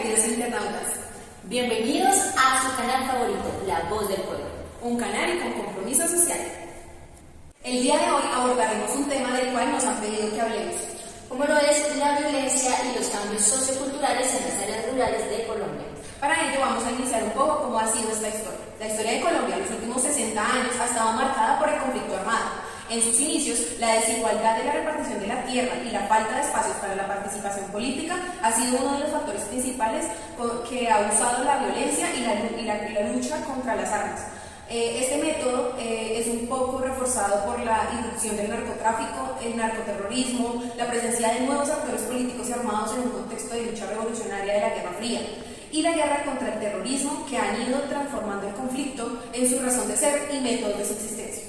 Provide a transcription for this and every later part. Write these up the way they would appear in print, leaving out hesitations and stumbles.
queridos internautas. Bienvenidos a su canal favorito, La Voz del Pueblo. Un canal con compromiso social. El día de hoy abordaremos un tema del cual nos han pedido que hablemos, como lo es la violencia y los cambios socioculturales en las áreas rurales de Colombia. Para ello vamos a iniciar un poco cómo ha sido esta historia. La historia de Colombia en los últimos 60 años ha estado marcada por el conflicto armado. En sus inicios, la desigualdad de la repartición de la tierra y la falta de espacios para la participación política ha sido uno de los factores principales que ha usado la violencia y la lucha contra las armas. Este método es un poco reforzado por la irrupción del narcotráfico, el narcoterrorismo, la presencia de nuevos actores políticos y armados en un contexto de lucha revolucionaria de la Guerra Fría y la guerra contra el terrorismo, que han ido transformando el conflicto en su razón de ser y métodos de subsistencia.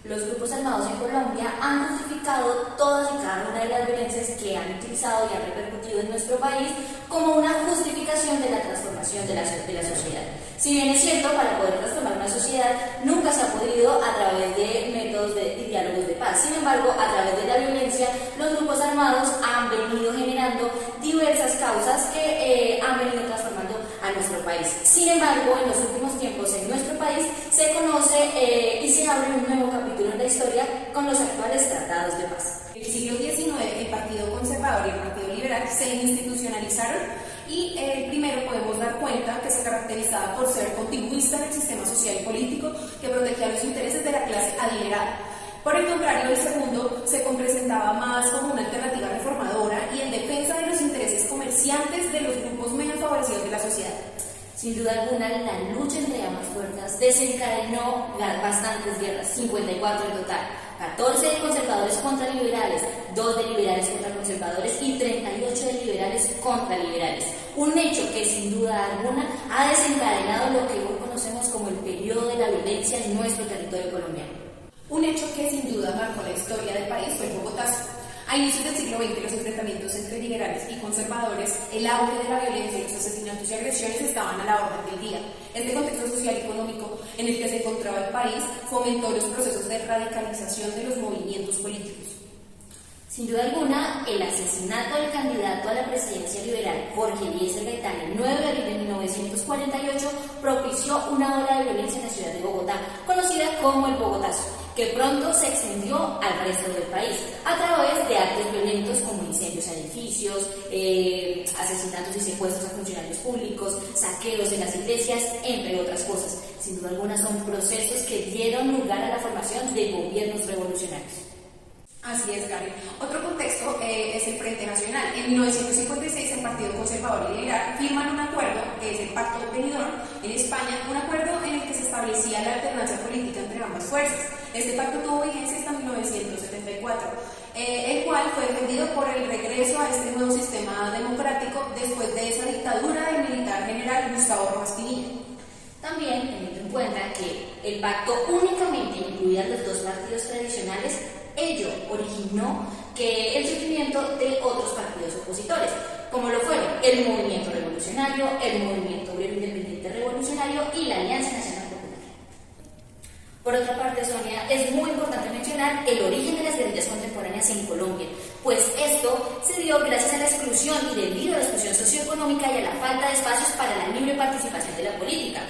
Los grupos armados en Colombia han justificado todas y cada una de las violencias que han utilizado y han repercutido en nuestro país como una justificación de la transformación de la sociedad. Si bien es cierto, para poder transformar una sociedad nunca se ha podido a través de métodos de diálogos de paz. Sin embargo, a través de la violencia, los grupos armados han venido generando diversas causas que han venido transformando a nuestro país. Sin embargo, en los últimos tiempos en nuestro país se conoce y se abre un nuevo capítulo en la historia con los actuales tratados de paz. En el siglo XIX, el Partido Conservador y el Partido Liberal se institucionalizaron y primero podemos dar cuenta que se caracterizaba por ser continuista en el sistema social y político que protegía los intereses de la clase adinerada. Por el contrario, el segundo se presentaba más como una alternativa reformadora y en defensa de los intereses comerciantes de los grupos menos favorecidos de la sociedad. Sin duda alguna, la lucha entre ambas fuerzas desencadenó bastantes guerras, 54 en total, 14 de conservadores contra liberales, 2 de liberales contra conservadores y 38 de liberales contra liberales. Un hecho que sin duda alguna ha desencadenado lo que hoy conocemos como el periodo de la violencia en nuestro territorio colombiano. Un hecho que sin duda marcó la historia del país fue el Bogotazo. A inicios del siglo XX, los enfrentamientos entre liberales y conservadores, el auge de la violencia y los asesinatos y agresiones estaban a la orden del día. Este contexto social y económico en el que se encontraba el país fomentó los procesos de radicalización de los movimientos políticos. Sin duda alguna, el asesinato del candidato a la presidencia liberal, Jorge Eliezer Gaitán, el 9 de abril de 1948, propició una ola de violencia en la ciudad de Bogotá, conocida como el Bogotazo, que pronto se extendió al resto del país a través de actos violentos como incendios a edificios, asesinatos y secuestros a funcionarios públicos, saqueos en las iglesias, entre otras cosas. Sin duda alguna son procesos que dieron lugar a la formación de gobiernos revolucionarios. Así es, Gabriel. Otro contexto es el Frente Nacional. En 1956, el Partido Conservador y Liberal firman un acuerdo, que es el Pacto de Benidorm, en España, un acuerdo en el que se establecía la alternancia política entre ambas fuerzas. Este pacto tuvo vigencia hasta 1974, el cual fue defendido por el regreso a este nuevo sistema democrático después de esa dictadura del militar general Gustavo Rojas Pinilla. También teniendo en cuenta que el pacto únicamente incluía los dos partidos tradicionales, ello originó que el surgimiento de otros partidos opositores, como lo fueron el Movimiento Revolucionario, el Movimiento Obrero Independiente Revolucionario y la Alianza Nacional Popular. Por otra parte, Sonia, es muy importante mencionar el origen de las guerrillas contemporáneas en Colombia, pues esto se dio gracias a la exclusión y debido a la exclusión socioeconómica y a la falta de espacios para la libre participación de la política.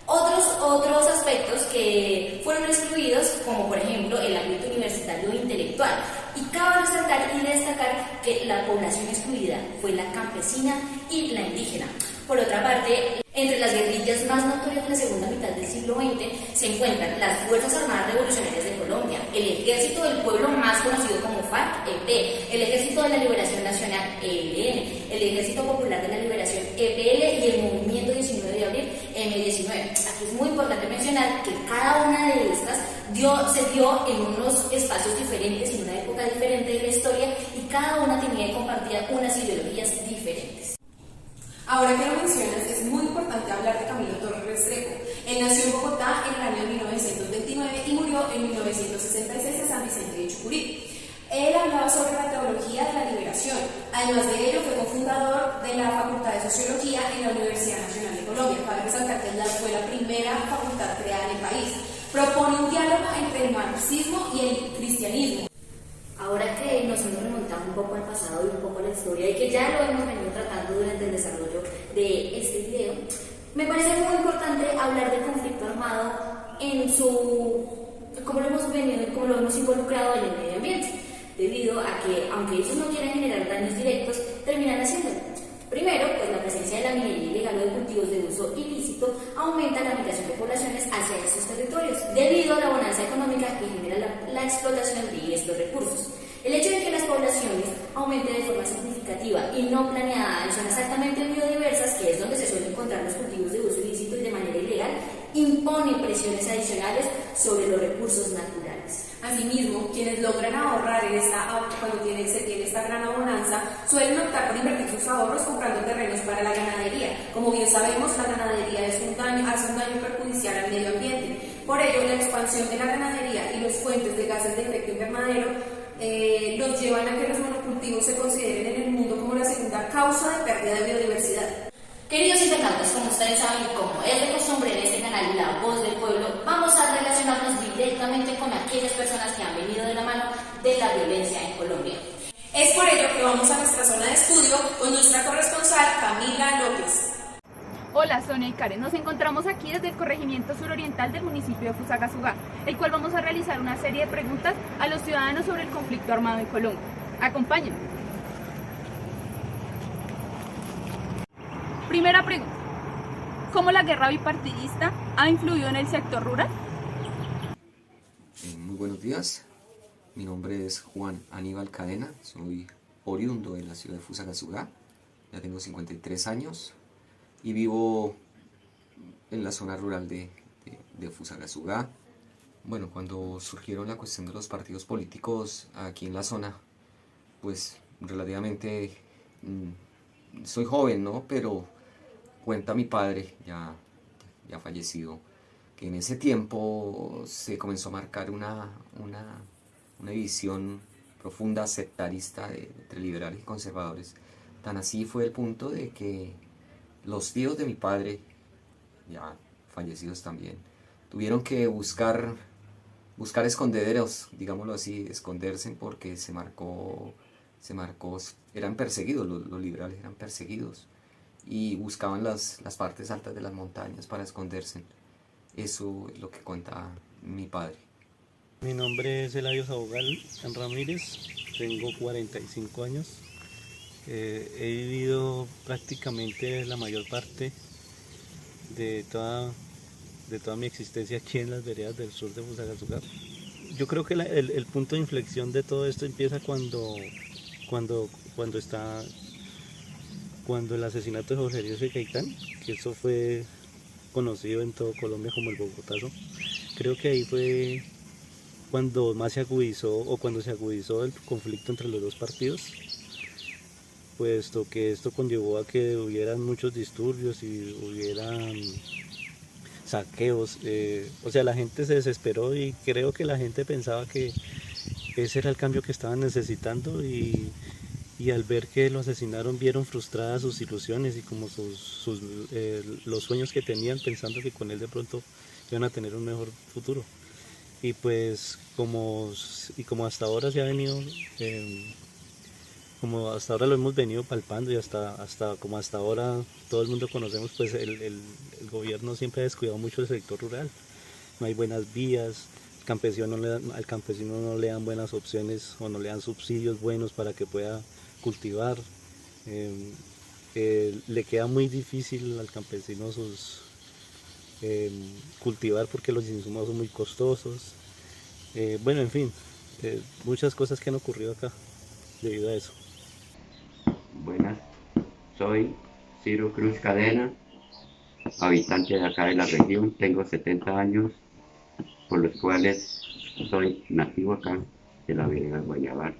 Otros aspectos que fueron excluidos, como por ejemplo el ámbito universitario e intelectual. Y cabe resaltar y destacar que la población excluida fue la campesina y la indígena. Por otra parte, entre las guerrillas más notorias de la segunda mitad del siglo XX se encuentran las Fuerzas Armadas Revolucionarias de Colombia, el Ejército del Pueblo más conocido como FARC-EP, el Ejército de la Liberación Nacional, ELN, el Ejército Popular de la Liberación, EPL, y el Movimiento 19 de Abril, M19. Aquí es muy importante mencionar que cada una de estas se dio en unos espacios diferentes, en una época diferente de la historia, y cada una tenía y compartía unas ideologías diferentes. Ahora que lo mencionas, es muy importante hablar de Camilo Torres Restrepo. Él nació en Bogotá en el año 1929 y murió en 1966 en San Vicente de Chucurí. Él hablaba sobre la teología de la liberación. Además de ello, fue cofundador de la Facultad de Sociología en la Universidad Nacional de Colombia. Cabe resaltar que fue la primera facultad creada en el país. Propone un diálogo entre el marxismo y el cristianismo. Ahora que nos si nos remontamos un poco al pasado y un poco a la historia, y que ya lo hemos venido tratando durante el desarrollo de este video, me parece muy importante hablar del conflicto armado en como lo hemos involucrado en el medio ambiente, debido a que, aunque ellos no quieren generar daños directos, terminan haciéndolo. Primero, pues la presencia de la minería ilegal o de cultivos de uso ilícito aumenta la migración de poblaciones hacia estos territorios, debido a la bonanza económica que genera la explotación de estos recursos. El hecho de que las poblaciones aumenten de forma significativa y no planeada en zonas altamente biodiversas, que es donde se suelen encontrar los cultivos de uso ilícito y de manera ilegal, impone presiones adicionales sobre los recursos naturales. Asimismo, quienes logran ahorrar cuando se tiene esta gran abundancia, suelen optar por invertir sus ahorros comprando terrenos para la ganadería. Como bien sabemos, la ganadería hace un daño perjudicial al medio ambiente. Por ello, la expansión de la ganadería y las fuentes de gases de efecto invernadero los llevan a que los monocultivos se consideren en el mundo como la segunda causa de pérdida de biodiversidad. Queridos internautas, como ustedes saben y como es de costumbre en este canal La Voz del Pueblo, vamos a relacionarnos directamente con aquellas personas que han venido de la mano de la violencia en Colombia. Es por ello que vamos a nuestra zona de estudio con nuestra corresponsal Camila López. Hola Sonia y Karen, nos encontramos aquí desde el corregimiento suroriental del municipio de Fusagasugá, el cual vamos a realizar una serie de preguntas a los ciudadanos sobre el conflicto armado en Colombia. Acompáñenme. Primera pregunta. ¿Cómo la guerra bipartidista ha influido en el sector rural? Muy buenos días, mi nombre es Juan Aníbal Cadena, soy oriundo de la ciudad de Fusagasugá, ya tengo 53 años y vivo en la zona rural de Fusagasugá. Bueno, cuando surgieron la cuestión de los partidos políticos aquí en la zona, pues relativamente soy joven, ¿no? Pero cuenta mi padre, ya fallecido, que en ese tiempo se comenzó a marcar una división profunda sectarista entre liberales y conservadores. Tan así fue el punto de que los tíos de mi padre, ya fallecidos también, tuvieron que buscar escondederos, digámoslo así, esconderse porque eran perseguidos, los liberales eran perseguidos y buscaban las partes altas de las montañas para esconderse. Eso es lo que cuenta mi padre. Mi nombre es Eladio Sabogal Ramírez, tengo 45 años. He vivido prácticamente la mayor parte de toda mi existencia aquí en las veredas del sur de Fusagasugá. Yo creo que el punto de inflexión de todo esto empieza cuando el asesinato de Jorge Eliezer Gaitán, que eso fue conocido en todo Colombia como el Bogotazo. Creo que ahí fue cuando más se agudizó el conflicto entre los dos partidos, puesto que esto conllevó a que hubieran muchos disturbios y hubieran saqueos. O sea, la gente se desesperó y creo que la gente pensaba que ese era el cambio que estaban necesitando y al ver que lo asesinaron vieron frustradas sus ilusiones y como los sueños que tenían, pensando que con él de pronto iban a tener un mejor futuro. Y pues como hasta ahora se ha venido, como hasta ahora lo hemos venido palpando y hasta ahora todo el mundo conocemos, pues el gobierno siempre ha descuidado mucho el sector rural. No hay buenas vías, al campesino no le dan buenas opciones o no le dan subsidios buenos para que pueda cultivar. Le queda muy difícil al campesino cultivar porque los insumos son muy costosos. Bueno, en fin, muchas cosas que han ocurrido acá debido a eso. Buenas, soy Ciro Cruz Cadena, habitante de acá de la región, tengo 70 años, por los cuales soy nativo acá de la vereda Guayabal.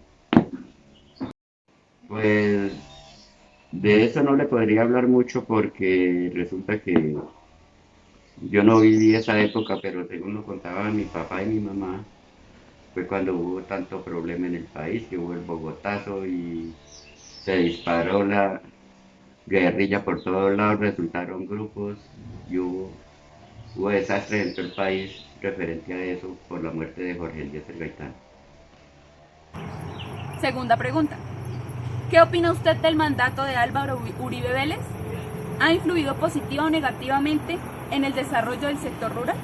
Pues de eso no le podría hablar mucho porque resulta que yo no viví esa época, pero según lo contaban mi papá y mi mamá, fue cuando hubo tanto problema en el país, que hubo el Bogotazo y se disparó la guerrilla por todos lados, resultaron grupos y hubo desastres en todo el país referente a eso por la muerte de Jorge Eliezer Gaitán. Segunda pregunta. ¿Qué opina usted del mandato de Álvaro Uribe Vélez? ¿Ha influido positiva o negativamente en el desarrollo del sector rural?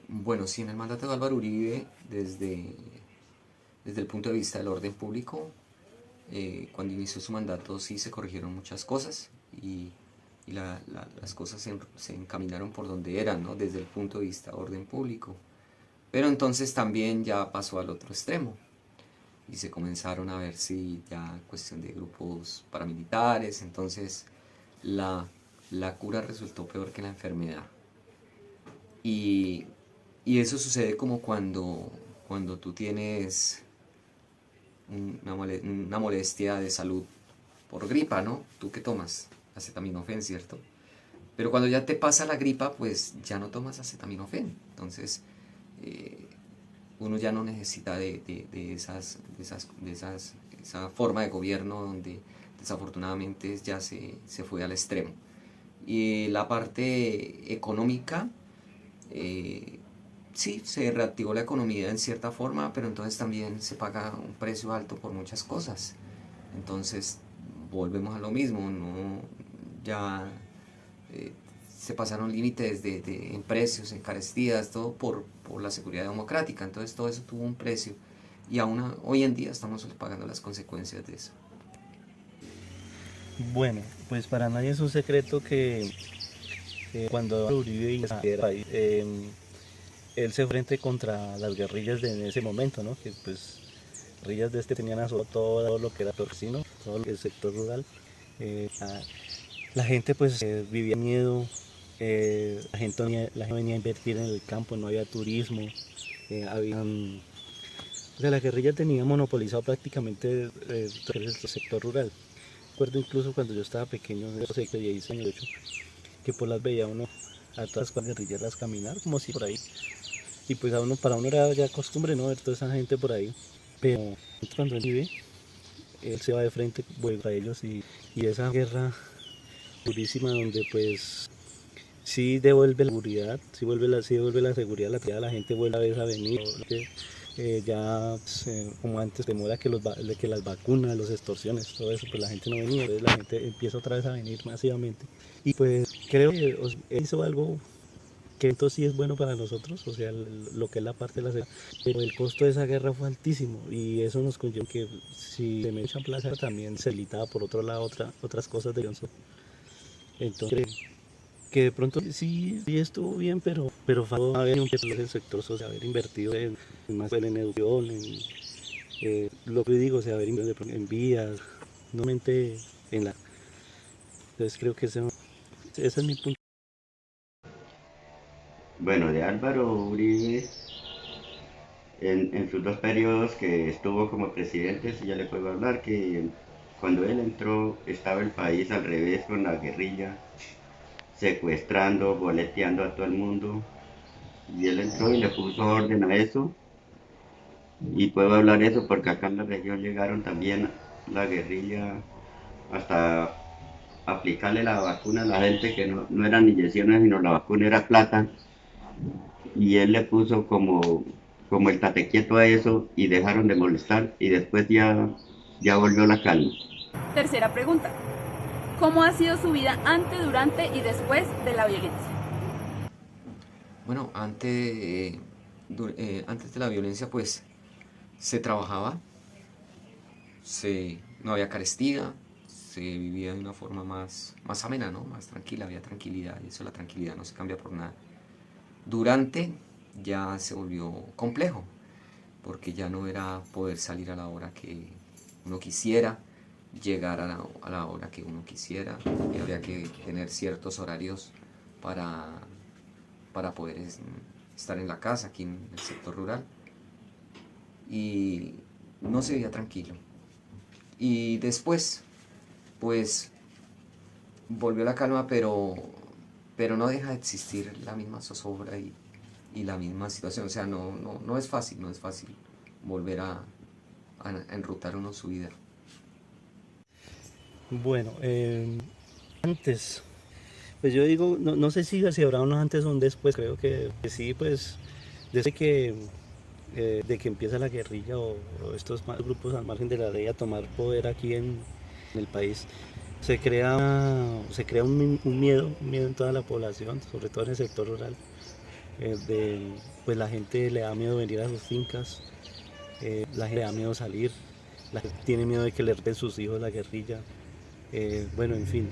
Bueno, sí, en el mandato de Álvaro Uribe, desde el punto de vista del orden público, cuando inició su mandato sí se corrigieron muchas cosas y las cosas se encaminaron por donde eran, ¿no? Desde el punto de vista orden público. Pero entonces también ya pasó al otro extremo y se comenzaron a ver si ya cuestión de grupos paramilitares, entonces la cura resultó peor que la enfermedad. Y eso sucede como cuando tú tienes una molestia de salud por gripa, ¿no? ¿Tú qué tomas? Acetaminofén, ¿cierto? Pero cuando ya te pasa la gripa, pues ya no tomas acetaminofén. Entonces, uno ya no necesita de esa forma de gobierno donde desafortunadamente ya se fue al extremo. Y la parte económica, sí, se reactivó la economía en cierta forma, pero entonces también se paga un precio alto por muchas cosas. Entonces volvemos a lo mismo, ¿no? Ya se pasaron límites en precios, en carestías, todo por la seguridad democrática. Entonces todo eso tuvo un precio y aún hoy en día estamos pagando las consecuencias de eso. Bueno, pues para nadie es un secreto que cuando Uribe inició el país, él se frente contra las guerrillas en ese momento, ¿no? Que pues guerrillas de tenían a todo lo que era torcino, todo el sector rural. La gente pues vivía miedo, la gente venía a invertir en el campo, no había turismo, o sea, la guerrilla tenía monopolizado prácticamente el sector rural. Recuerdo incluso cuando yo estaba pequeño, de 16 años, que por las veía uno a todas las guerrilleras caminar, como si por ahí. Y pues para uno era ya costumbre no ver toda esa gente por ahí. Pero cuando él vive, él se va de frente a ellos y esa guerra durísima donde pues sí devuelve la seguridad, sí devuelve la seguridad, la gente vuelve a venir. Ya como antes temor a que las vacunas, los extorsiones, todo eso, pues la gente no venía, entonces la gente empieza otra vez a venir masivamente. Y pues creo que hizo algo que entonces sí es bueno para nosotros, o sea, lo que es la parte de la seguridad, pero el costo de esa guerra fue altísimo y eso nos conllevó que si se me echan plaza también se limitaba por otro lado otras cosas de Johnson. Entonces que de pronto sí estuvo bien, pero faltó haber un el sector social, haber invertido más en educación, lo que digo, o sea, haber invertido en vías, no solamente en la. Entonces creo que ese es mi punto. Bueno, de Álvaro Uribe, en sus dos periodos que estuvo como presidente, sí ya le puedo hablar que cuando él entró estaba el país al revés con la guerrilla, secuestrando, boleteando a todo el mundo, y él entró y le puso orden a eso, y puedo hablar eso porque acá en la región llegaron también la guerrilla hasta aplicarle la vacuna a la gente que no eran inyecciones, sino la vacuna era plata, y él le puso como el tate quieto a eso y dejaron de molestar y después ya volvió la calma. Tercera pregunta. ¿Cómo ha sido su vida antes, durante y después de la violencia? Bueno, antes de la violencia pues se trabajaba, no había carestía, se vivía de una forma más amena, ¿no? Más tranquila, había tranquilidad y eso, la tranquilidad no se cambia por nada. Durante ya se volvió complejo porque ya no era poder salir a la hora que uno quisiera, llegar a la hora que uno quisiera y habría que tener ciertos horarios para poder estar en la casa aquí en el sector rural y no se veía tranquilo. Y después pues volvió la calma, pero no deja de existir la misma zozobra y la misma situación. O sea, no es fácil volver a enrutar uno su vida. Bueno, antes, pues yo digo, no sé si habrá unos antes o un después, creo que sí, pues desde que de que empieza la guerrilla o estos grupos al margen de la ley a tomar poder aquí en el país, se crea un miedo en toda la población, sobre todo en el sector rural. Pues la gente le da miedo venir a sus fincas, la gente le da miedo salir, la gente tiene miedo de que le roben sus hijos la guerrilla. Bueno, en fin,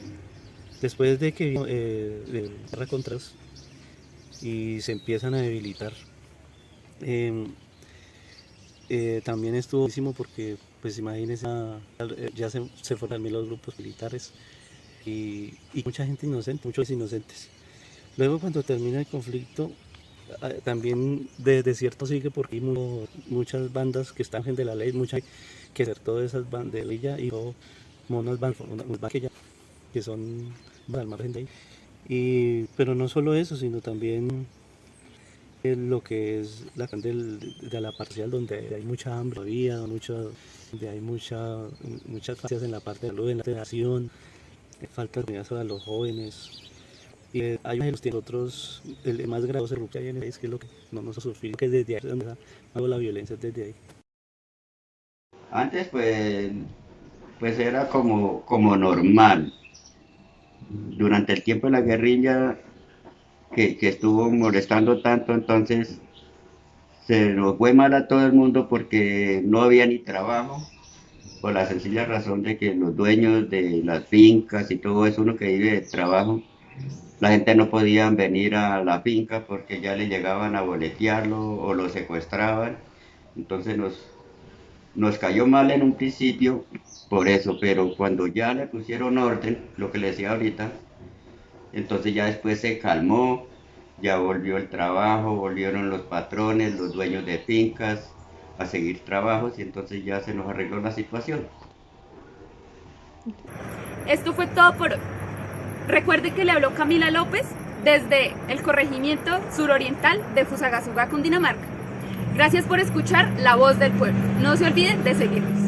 después de que vino la guerra contra ellos y se empiezan a debilitar, también estuvo buenísimo porque, pues imagínense, ya se fueron también los grupos militares y mucha gente inocente, muchos inocentes. Luego cuando termina el conflicto, también de cierto sigue porque hay muchas bandas que están de la ley, muchas que todas esas bandas de ella y unas bandas que son al margen de ahí. Pero no solo eso, sino también lo que es de la parcial donde hay mucha hambre todavía, donde hay muchas falencias en la parte de salud, en la educación, falta de oportunidades para los jóvenes. Y hay otros, el más grave que hay en el país, que es lo que no nos ha sufrido, que desde ahí donde la violencia es desde ahí. Antes pues era como normal. Durante el tiempo de la guerrilla que estuvo molestando tanto, entonces se nos fue mal a todo el mundo porque no había ni trabajo, por la sencilla razón de que los dueños de las fincas y todo eso, uno que vive de trabajo, la gente no podía venir a la finca porque ya le llegaban a boletearlo o lo secuestraban. Entonces nos cayó mal en un principio por eso, pero cuando ya le pusieron orden, lo que le decía ahorita, entonces ya después se calmó, ya volvió el trabajo, volvieron los patrones, los dueños de fincas a seguir trabajos y entonces ya se nos arregló la situación. Esto fue todo por hoy. Recuerde que le habló Camila López desde el corregimiento suroriental de Fusagasugá, Cundinamarca. Gracias por escuchar La Voz del Pueblo. No se olviden de seguirnos.